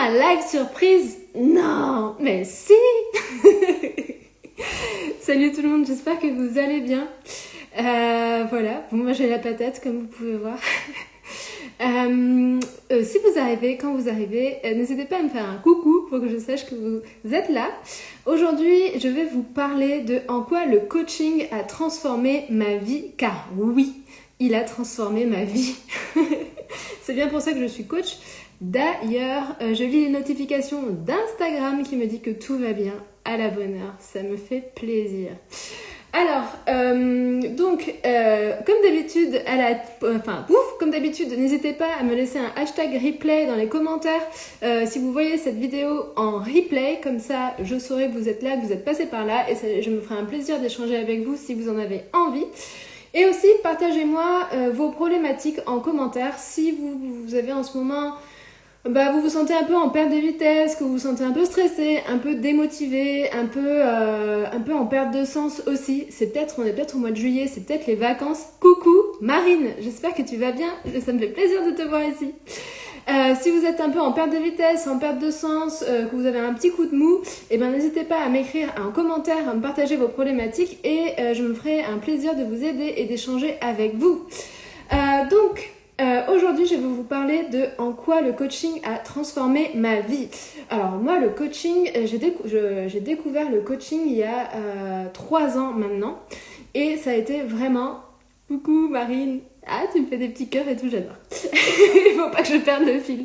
un live surprise? Non, mais si. Salut tout le monde, j'espère que vous allez bien. Voilà, bon, moi j'ai la patate comme vous pouvez voir. Si vous arrivez, quand vous arrivez, n'hésitez pas à me faire un coucou pour que je sache que vous êtes là. Aujourd'hui, je vais vous parler de en quoi le coaching a transformé ma vie, car oui, il a transformé ma vie. C'est bien pour ça que je suis coach. D'ailleurs, je lis les notifications d'Instagram qui me dit que tout va bien, à la bonne heure, ça me fait plaisir. Alors, comme d'habitude, comme d'habitude, n'hésitez pas à me laisser un hashtag replay dans les commentaires si vous voyez cette vidéo en replay, comme ça je saurai que vous êtes là, que vous êtes passé par là, et ça, je me ferai un plaisir d'échanger avec vous si vous en avez envie. Et aussi, partagez-moi vos problématiques en commentaire si vous avez en ce moment... vous vous sentez un peu en perte de vitesse, que vous vous sentez un peu stressé, un peu démotivé, un peu en perte de sens aussi. On est peut-être au mois de juillet, c'est peut-être les vacances. Coucou Marine, j'espère que tu vas bien, ça me fait plaisir de te voir ici. Si vous êtes un peu en perte de vitesse, en perte de sens, que vous avez un petit coup de mou, n'hésitez pas à m'écrire un commentaire, à me partager vos problématiques et je me ferai un plaisir de vous aider et d'échanger avec vous. Aujourd'hui, je vais vous parler de en quoi le coaching a transformé ma vie. Alors moi, le coaching, j'ai découvert le coaching il y a 3 ans maintenant. Et ça a été vraiment... Coucou Marine. Ah, tu me fais des petits cœurs et tout, j'adore. Il faut pas que je perde le fil.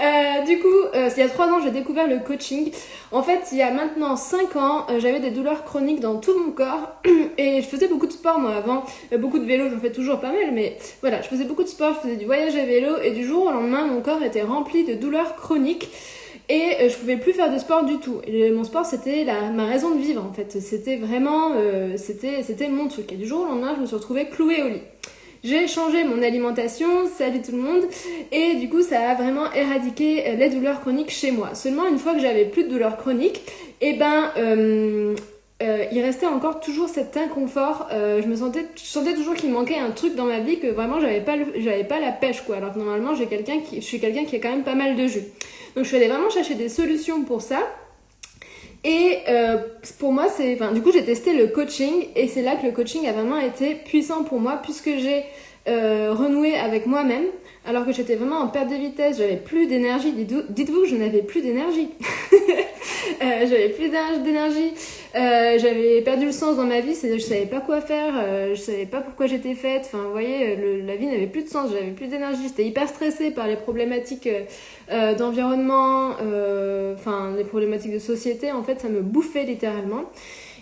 Il y a 3 ans, j'ai découvert le coaching. En fait, il y a maintenant 5 ans, j'avais des douleurs chroniques dans tout mon corps. Et je faisais beaucoup de sport, moi, avant. Beaucoup de vélo, j'en fais toujours pas mal. Mais voilà, je faisais beaucoup de sport, je faisais du voyage à vélo. Et du jour au lendemain, mon corps était rempli de douleurs chroniques. Et je pouvais plus faire de sport du tout. Et mon sport, c'était ma raison de vivre, en fait. C'était vraiment... c'était mon truc. Et du jour au lendemain, je me suis retrouvée clouée au lit. J'ai changé mon alimentation, salut tout le monde, et du coup ça a vraiment éradiqué les douleurs chroniques chez moi. Seulement une fois que j'avais plus de douleurs chroniques, il restait encore toujours cet inconfort. Je sentais toujours qu'il me manquait un truc dans ma vie, que vraiment j'avais pas la pêche quoi. Alors que normalement je suis quelqu'un qui a quand même pas mal de jus. Donc je suis allée vraiment chercher des solutions pour ça. Et pour moi, du coup, j'ai testé le coaching et c'est là que le coaching a vraiment été puissant pour moi puisque j'ai renoué avec moi-même alors que j'étais vraiment en perte de vitesse, j'avais plus d'énergie. Dites-vous que je n'avais plus d'énergie. J'avais plus d'énergie. J'avais perdu le sens dans ma vie, je savais pas quoi faire, je savais pas pourquoi j'étais faite. Enfin, vous voyez, la vie n'avait plus de sens, j'avais plus d'énergie. J'étais hyper stressée par les problématiques d'environnement, les problématiques de société. En fait, ça me bouffait littéralement.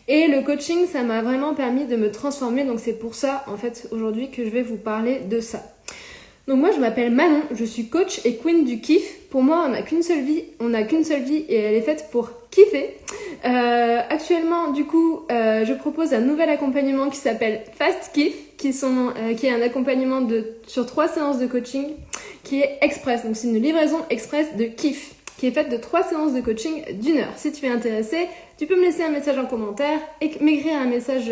Et le coaching, ça m'a vraiment permis de me transformer. Donc c'est pour ça, en fait, aujourd'hui que je vais vous parler de ça. Donc moi je m'appelle Manon, je suis coach et queen du kiff. Pour moi on n'a qu'une seule vie et elle est faite pour kiffer. Actuellement du coup je propose un nouvel accompagnement qui s'appelle Fast Kiff, qui est un accompagnement sur 3 séances de coaching qui est express. Donc c'est une livraison express de kiff qui est faite de 3 séances de coaching d'1 heure. Si tu es intéressé, tu peux me laisser un message en commentaire et m'écrire un message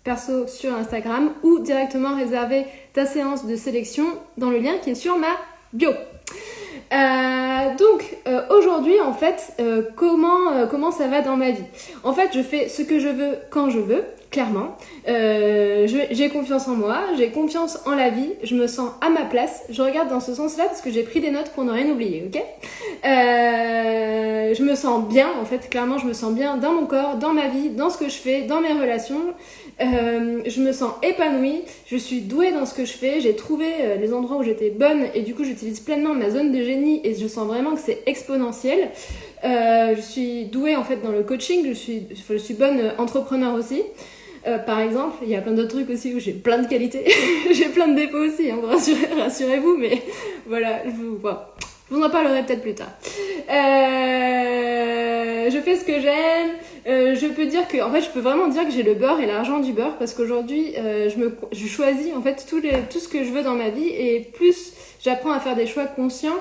perso sur Instagram ou directement réserver ta séance de sélection dans le lien qui est sur ma bio. Aujourd'hui en fait, comment ça va dans ma vie? En fait, je fais ce que je veux quand je veux, clairement. J'ai confiance en moi, j'ai confiance en la vie, je me sens à ma place. Je regarde dans ce sens-là parce que j'ai pris des notes pour ne rien oublier, ok? Je me sens bien, en fait, clairement, je me sens bien dans mon corps, dans ma vie, dans ce que je fais, dans mes relations. Je me sens épanouie, je suis douée dans ce que je fais, j'ai trouvé les endroits où j'étais bonne et du coup j'utilise pleinement ma zone de génie et je sens vraiment que c'est exponentiel. Je suis douée en fait dans le coaching, je suis bonne entrepreneur aussi. Par exemple, il y a plein d'autres trucs aussi où j'ai plein de qualités, j'ai plein de défauts aussi, hein, rassurez-vous, mais voilà, je vous en parlerai peut-être plus tard. Je fais ce que j'aime. Je peux dire que, en fait, je peux vraiment dire que j'ai le beurre et l'argent du beurre parce qu'aujourd'hui, je choisis en fait tout ce que je veux dans ma vie et plus j'apprends à faire des choix conscients,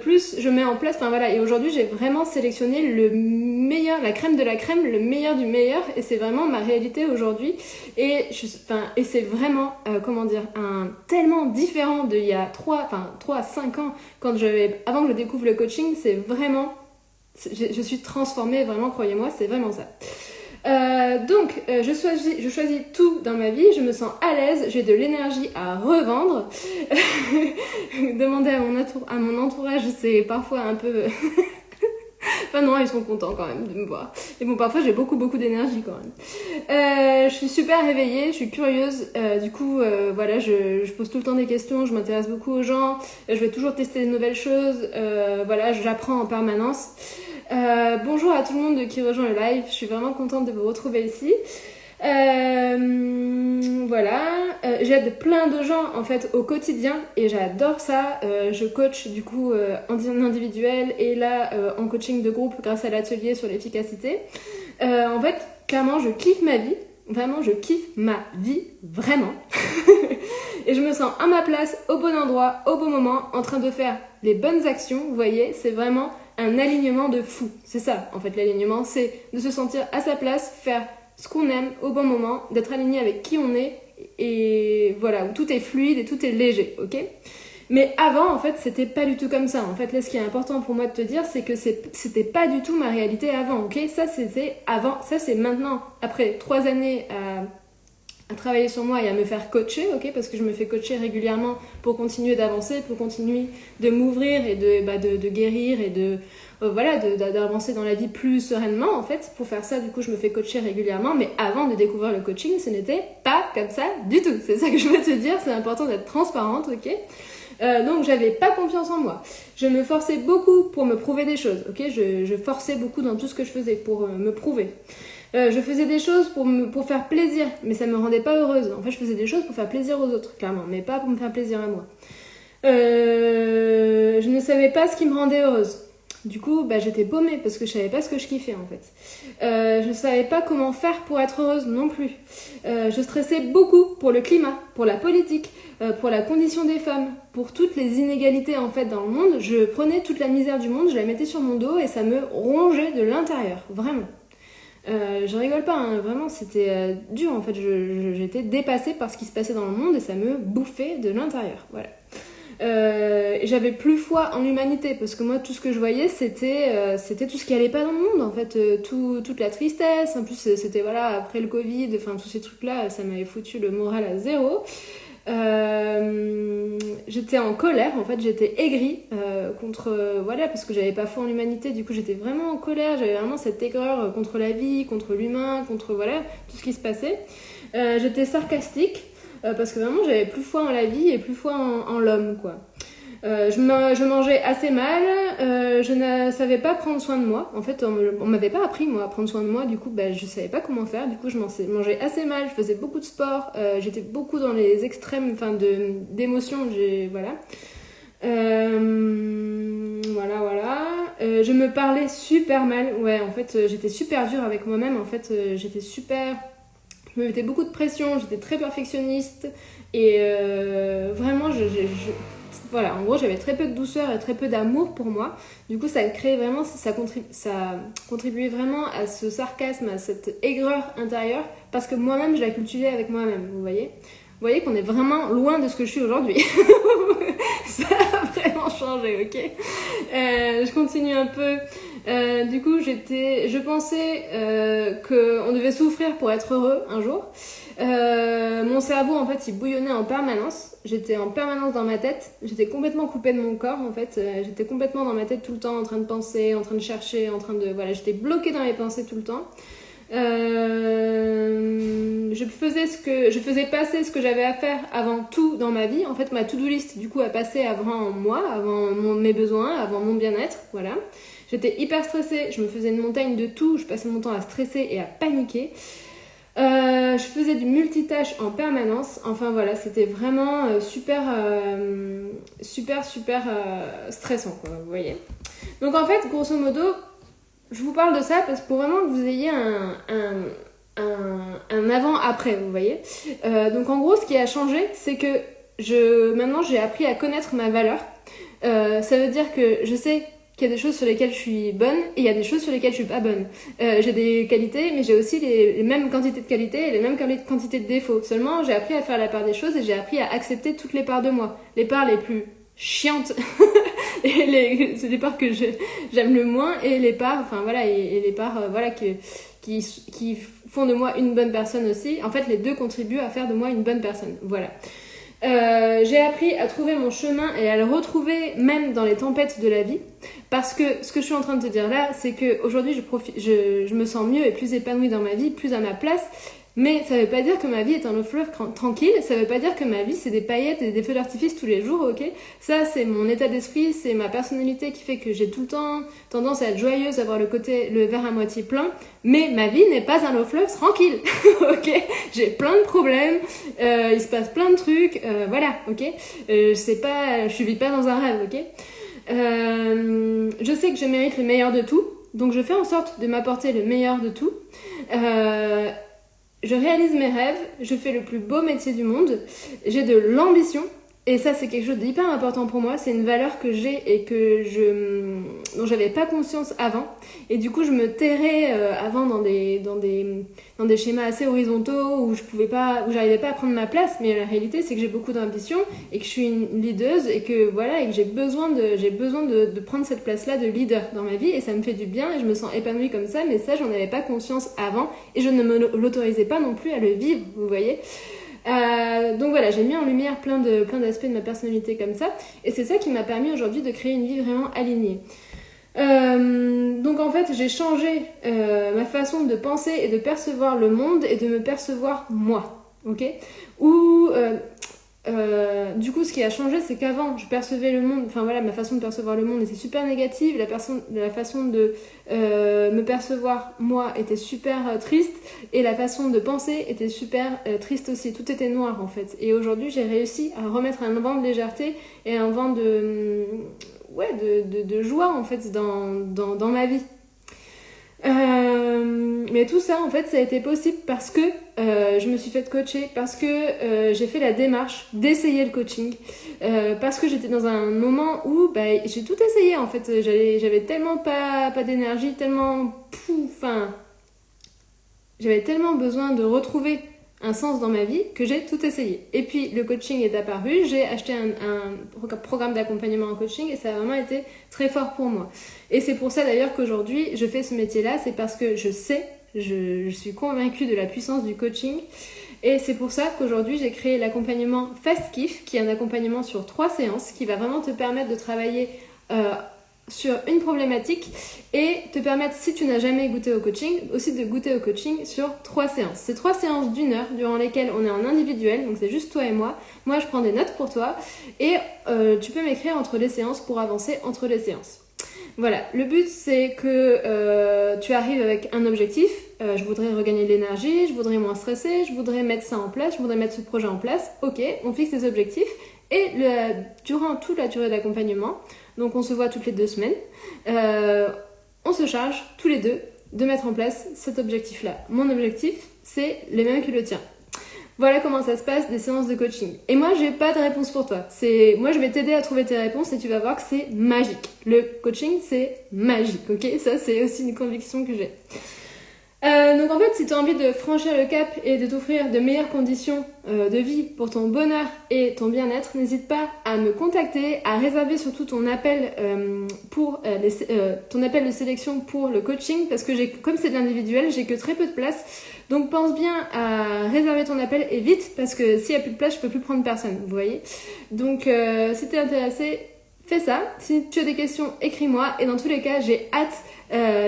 plus je mets en place, enfin voilà, et aujourd'hui j'ai vraiment sélectionné le meilleur, la crème de la crème, le meilleur du meilleur, et c'est vraiment ma réalité aujourd'hui, et c'est vraiment, tellement différent d'il y a 3 à 5 ans, avant que je découvre le coaching, c'est vraiment, je suis transformée, vraiment, croyez-moi, c'est vraiment ça. Donc, je choisis tout dans ma vie, je me sens à l'aise, j'ai de l'énergie à revendre. Demander à mon entourage, c'est parfois un peu... Enfin non, ils sont contents quand même de me voir. Et bon, parfois j'ai beaucoup d'énergie quand même. Je suis super réveillée, je suis curieuse. Du coup, voilà, je pose tout le temps des questions, je m'intéresse beaucoup aux gens. Je vais toujours tester de nouvelles choses. Voilà, j'apprends en permanence. Bonjour à tout le monde qui rejoint le live. Je suis vraiment contente de vous retrouver ici. Voilà, j'aide plein de gens en fait au quotidien et j'adore ça. Je coach du coup en individuel et là en coaching de groupe grâce à l'atelier sur l'efficacité. En fait, clairement, je kiffe ma vie. Vraiment, je kiffe ma vie, vraiment. Et je me sens à ma place, au bon endroit, au bon moment, en train de faire les bonnes actions. Vous voyez, c'est vraiment un alignement de fou. C'est ça, en fait, l'alignement, c'est de se sentir à sa place, faire ce qu'on aime au bon moment, d'être aligné avec qui on est, et voilà, où tout est fluide et tout est léger, ok ? Mais avant, en fait, c'était pas du tout comme ça. En fait, là, ce qui est important pour moi de te dire, c'est que c'était pas du tout ma réalité avant, ok ? Ça, c'était avant, ça, c'est maintenant. Après 3 années à travailler sur moi et à me faire coacher, ok ? Parce que je me fais coacher régulièrement pour continuer d'avancer, pour continuer de m'ouvrir et de guérir et d'avancer dans la vie plus sereinement, en fait. Pour faire ça, du coup, je me fais coacher régulièrement. Mais avant de découvrir le coaching, ce n'était pas comme ça du tout. C'est ça que je veux te dire. C'est important d'être transparente, ok ? Donc j'avais pas confiance en moi. Je me forçais beaucoup pour me prouver des choses, ok ? Je forçais beaucoup dans tout ce que je faisais pour me prouver. Je faisais des choses pour faire plaisir, mais ça me rendait pas heureuse. En fait, je faisais des choses pour faire plaisir aux autres, clairement, mais pas pour me faire plaisir à moi. Je ne savais pas ce qui me rendait heureuse. Du coup, j'étais paumée parce que je savais pas ce que je kiffais en fait. Je savais pas comment faire pour être heureuse non plus. Je stressais beaucoup pour le climat, pour la politique, pour la condition des femmes, pour toutes les inégalités en fait dans le monde. Je prenais toute la misère du monde, je la mettais sur mon dos et ça me rongeait de l'intérieur, vraiment. Je rigole pas, hein, vraiment c'était dur en fait, j'étais dépassée par ce qui se passait dans le monde et ça me bouffait de l'intérieur, voilà. J'avais plus foi en l'humanité parce que moi tout ce que je voyais c'était tout ce qui allait pas dans le monde en fait, toute la tristesse, en plus c'était voilà après le Covid, enfin tous ces trucs là ça m'avait foutu le moral à zéro. J'étais en colère en fait, j'étais aigrie contre voilà parce que j'avais pas foi en l'humanité, du coup j'étais vraiment en colère, j'avais vraiment cette aigreur contre la vie, contre l'humain, contre voilà tout ce qui se passait. J'étais sarcastique parce que vraiment j'avais plus foi en la vie et plus foi en l'homme quoi. Je mangeais assez mal, je ne savais pas prendre soin de moi. En fait, on m'avait pas appris moi à prendre soin de moi, du coup je savais pas comment faire. Du coup je mangeais assez mal, je faisais beaucoup de sport, j'étais beaucoup dans les extrêmes d'émotions, voilà. Voilà. Je me parlais super mal, ouais en fait j'étais super dure avec moi-même, en fait je me mettais beaucoup de pression, j'étais très perfectionniste et vraiment voilà, en gros j'avais très peu de douceur et très peu d'amour pour moi. Du coup ça créait vraiment, ça contribuait vraiment à ce sarcasme, à cette aigreur intérieure parce que moi-même je la cultivais avec moi-même, vous voyez qu'on est vraiment loin de ce que je suis aujourd'hui. Ça a vraiment changé, ok. Je continue un peu. Du coup, je pensais qu'on devait souffrir pour être heureux un jour. Mon cerveau, en fait, il bouillonnait en permanence. J'étais en permanence dans ma tête. J'étais complètement coupée de mon corps, en fait. J'étais complètement dans ma tête tout le temps, en train de penser, en train de chercher, voilà, j'étais bloquée dans mes pensées tout le temps. Je faisais passer ce que j'avais à faire avant tout dans ma vie. En fait, ma to-do list, du coup, a passé avant moi, avant mes besoins, avant mon bien-être, voilà. J'étais hyper stressée, je me faisais une montagne de tout, je passais mon temps à stresser et à paniquer. Je faisais du multitâche en permanence. Enfin voilà, c'était vraiment super stressant, quoi, vous voyez. Donc en fait, grosso modo, je vous parle de ça parce que pour vraiment que vous ayez un avant-après, vous voyez. Donc en gros, ce qui a changé, c'est que maintenant j'ai appris à connaître ma valeur. Ça veut dire que je sais qu'il y a des choses sur lesquelles je suis bonne et il y a des choses sur lesquelles je suis pas bonne. J'ai des qualités, mais j'ai aussi les mêmes quantités de qualités et les mêmes quantités de défauts. Seulement, j'ai appris à faire la part des choses et j'ai appris à accepter toutes les parts de moi. Les parts les plus chiantes et les parts que j'aime le moins et les parts, enfin voilà, et les parts, voilà, qui font de moi une bonne personne aussi. En fait, les deux contribuent à faire de moi une bonne personne. Voilà. J'ai appris à trouver mon chemin et à le retrouver même dans les tempêtes de la vie, parce que ce que je suis en train de te dire là, c'est que aujourd'hui je me sens mieux et plus épanouie dans ma vie, plus à ma place. Mais ça veut pas dire que ma vie est un long fleuve tranquille, ça veut pas dire que ma vie c'est des paillettes et des feux d'artifice tous les jours, ok? Ça c'est mon état d'esprit, c'est ma personnalité qui fait que j'ai tout le temps tendance à être joyeuse, à avoir le verre à moitié plein, mais ma vie n'est pas un long fleuve tranquille, ok? J'ai plein de problèmes, il se passe plein de trucs, voilà, ok? Je vis pas dans un rêve, ok? Je sais que je mérite le meilleur de tout, donc je fais en sorte de m'apporter le meilleur de tout. Je réalise mes rêves, je fais le plus beau métier du monde, j'ai de l'ambition, et ça c'est quelque chose d'hyper important pour moi, c'est une valeur que j'ai et dont j'avais pas conscience avant, et du coup je me terrais avant dans des schémas assez horizontaux où j'arrivais pas à prendre ma place, mais la réalité c'est que j'ai beaucoup d'ambition et que je suis une leaduse et que voilà, et que j'ai besoin de prendre cette place-là de leader dans ma vie, et ça me fait du bien et je me sens épanouie comme ça, mais ça j'en avais pas conscience avant et je ne me l'autorisais pas non plus à le vivre, vous voyez. Donc voilà, j'ai mis en lumière plein d'aspects de ma personnalité comme ça, et c'est ça qui m'a permis aujourd'hui de créer une vie vraiment alignée. Donc en fait j'ai changé ma façon de penser et de percevoir le monde et de me percevoir moi, ok? Du coup ce qui a changé c'est qu'avant je percevais le monde, enfin voilà, ma façon de percevoir le monde était super négative, la façon de me percevoir moi était super triste, et la façon de penser était super triste aussi, tout était noir en fait, et aujourd'hui j'ai réussi à remettre un vent de légèreté et un vent de joie en fait dans ma vie. Mais tout ça en fait ça a été possible parce que je me suis fait coacher, parce que j'ai fait la démarche d'essayer le coaching, parce que j'étais dans un moment où j'ai tout essayé en fait, j'avais tellement pas d'énergie, j'avais tellement besoin de retrouver un sens dans ma vie que j'ai tout essayé. Et puis le coaching est apparu, j'ai acheté un programme d'accompagnement en coaching et ça a vraiment été très fort pour moi. Et c'est pour ça d'ailleurs qu'aujourd'hui je fais ce métier-là, c'est parce que je suis convaincue de la puissance du coaching, et c'est pour ça qu'aujourd'hui j'ai créé l'accompagnement Fast Kiff, qui est un accompagnement sur 3 séances qui va vraiment te permettre de travailler sur une problématique et te permettre, si tu n'as jamais goûté au coaching, aussi de goûter au coaching sur 3 séances. C'est 3 séances d'1 heure durant lesquelles on est en individuel, donc c'est juste toi et moi. Moi je prends des notes pour toi et tu peux m'écrire entre les séances pour avancer entre les séances. Voilà, le but c'est que tu arrives avec un objectif, je voudrais regagner de l'énergie, je voudrais moins stresser, je voudrais mettre ça en place, je voudrais mettre ce projet en place. Ok, on fixe les objectifs et durant toute la durée d'accompagnement, donc on se voit toutes les 2 semaines, on se charge tous les deux de mettre en place cet objectif-là. Mon objectif, c'est le même que le tien. Voilà comment ça se passe, des séances de coaching. Et moi, j'ai pas de réponse pour toi. Moi, je vais t'aider à trouver tes réponses et tu vas voir que c'est magique. Le coaching, c'est magique, ok? Ça, c'est aussi une conviction que j'ai. Donc en fait, si tu as envie de franchir le cap et de t'offrir de meilleures conditions de vie pour ton bonheur et ton bien-être, n'hésite pas à me contacter, à réserver surtout ton appel ton appel de sélection pour le coaching, parce que comme c'est de l'individuel, j'ai que très peu de place. Donc pense bien à réserver ton appel et vite, parce que s'il n'y a plus de place, je peux plus prendre personne, vous voyez. Donc si tu es intéressé, fais ça. Si tu as des questions, écris-moi, et dans tous les cas, j'ai hâte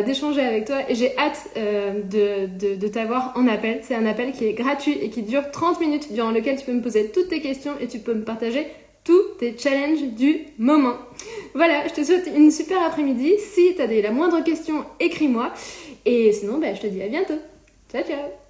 d'échanger avec toi et j'ai hâte de t'avoir en appel. C'est un appel qui est gratuit et qui dure 30 minutes durant lequel tu peux me poser toutes tes questions et tu peux me partager tous tes challenges du moment. Voilà, je te souhaite une super après-midi. Si tu as la moindre question, écris-moi, et sinon je te dis à bientôt. Ciao ciao.